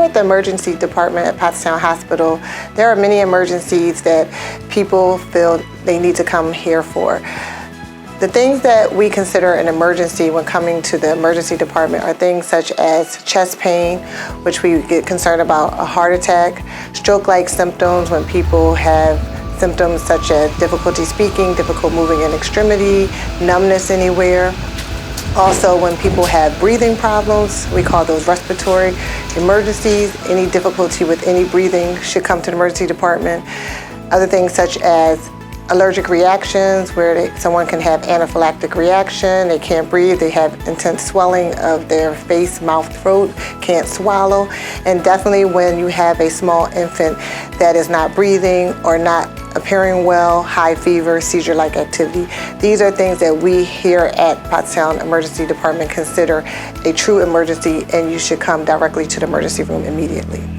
at the emergency department at Pottstown Hospital, there are many emergencies that people feel they need to come here for. The things that we consider an emergency when coming to the emergency department are things such as chest pain, which we get concerned about a heart attack, stroke-like symptoms when people have symptoms such as difficulty speaking, difficult moving an extremity, numbness anywhere. Also, when people have breathing problems, we call those respiratory emergencies. Any difficulty with any breathing should come to the emergency department. Other things such as allergic reactions, where someone can have anaphylactic reaction, they can't breathe, they have intense swelling of their face, mouth, throat, can't swallow. And definitely when you have a small infant that is not breathing or not appearing well, high fever, seizure-like activity. These are things that we here at Pottstown Emergency Department consider a true emergency, and you should come directly to the emergency room immediately.